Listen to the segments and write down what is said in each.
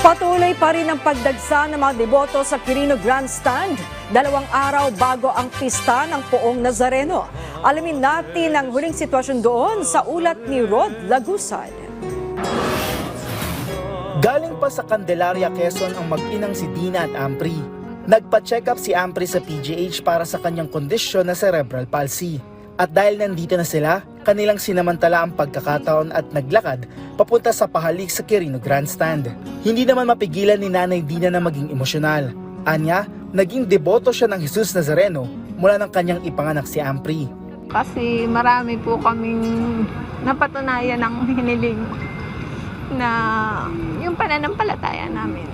Patuloy pa rin ang pagdagsa ng mga deboto sa Quirino Grandstand 2 araw bago ang pista ng Poong Nazareno. Alamin natin ang huling sitwasyon doon sa ulat ni Rod Lagusad. Galing pa sa Candelaria, Quezon ang mag-inang si Dina at Ampri. Nagpa-check up si Ampri sa PGH para sa kanyang kondisyon na cerebral palsy. At dahil nandito na sila, kanilang sinamantala ang pagkakataon at naglakad papunta sa pahalik sa Quirino Grandstand. Hindi naman mapigilan ni Nanay Dina na maging emosyonal. Anya, naging deboto siya ng Jesus Nazareno mula ng kanyang ipanganak si Ampri. Kasi marami po kaming napatunayan ng hiniling na yung pananampalataya namin.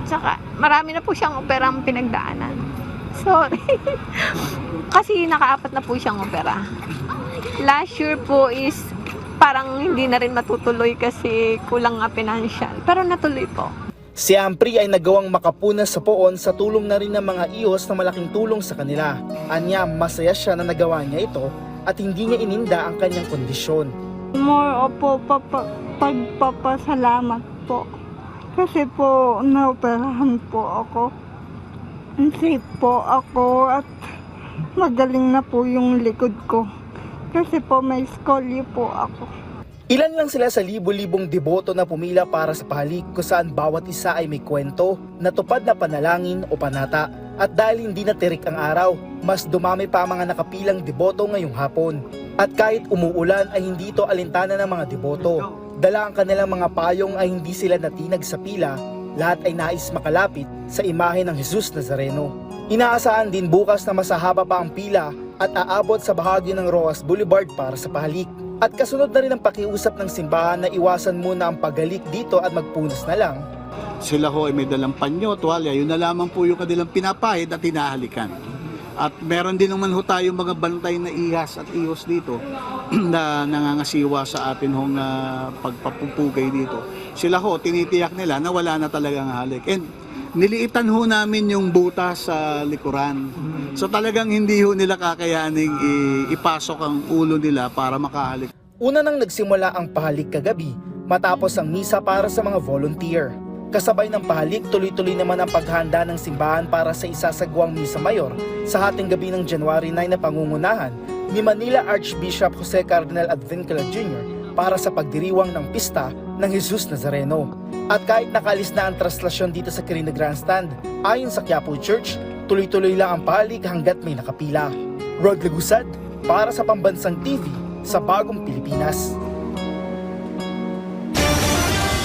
Tsaka marami na po siyang operang pinagdaanan. Sorry. Kasi naka-4 na po siyang opera. Last year po is parang hindi na rin matutuloy kasi kulang nga financial. Pero natuloy po. Si Ampri ay nagawang makapunas sa poon sa tulong na rin ng mga iyos na malaking tulong sa kanila. Anya, masaya siya na nagawa niya ito at hindi niya ininda ang kanyang kondisyon. More opo pagpapasalamat po. Kasi po naoperahan po ako. Safe po ako at magaling na po yung likod ko. Kasi po may scolio po ako. Ilan lang sila sa libo-libong deboto na pumila para sa pahalik kung saan bawat isa ay may kwento, natupad na panalangin o panata. At dahil hindi na tirik ang araw, mas dumami pa ang mga nakapilang deboto ngayong hapon. At kahit umuulan ay hindi ito alintana ng mga deboto. Dala ang kanilang mga payong ay hindi sila natinag sa pila, lahat ay nais makalapit sa imahe ng Jesus Nazareno. Inaasahan din bukas na masahaba pa ang pila at aabot sa bahagi ng Roas Boulevard para sa pahalik. At kasunod na rin ang pakiusap ng simbahan na iwasan muna ang paghalik dito at magpunas na lang. Sila ho ay may dalang panyo, tuwalya, yun na lamang po yung kanilang pinapahid at hinahalikan. At meron din naman ho tayong mga bantay na ihas at ihos dito na nangangasiwa sa atin hong pagpapupugay dito. Sila ho, tinitiyak nila na wala na talagang halik. And niliitan ho namin yung butas sa likuran. So talagang hindi ho nila kakayaning ipasok ang ulo nila para makahalik. Una nang nagsimula ang pahalik kagabi matapos ang misa para sa mga volunteer. Kasabay ng pahalik, tuloy-tuloy naman ang paghahanda ng simbahan para sa isasagawang misa mayor sa hating gabi ng January 9 na pangungunahan ni Manila Archbishop Jose Cardinal Advincula Jr. para sa pagdiriwang ng pista ng Jesus Nazareno. At kahit nakalis na ang traslasyon dito sa Quirino Grandstand, ayon sa Quiapo Church, tuloy-tuloy lang ang pahalik hanggat may nakapila. Rod Lagusad para sa Pambansang TV sa Bagong Pilipinas.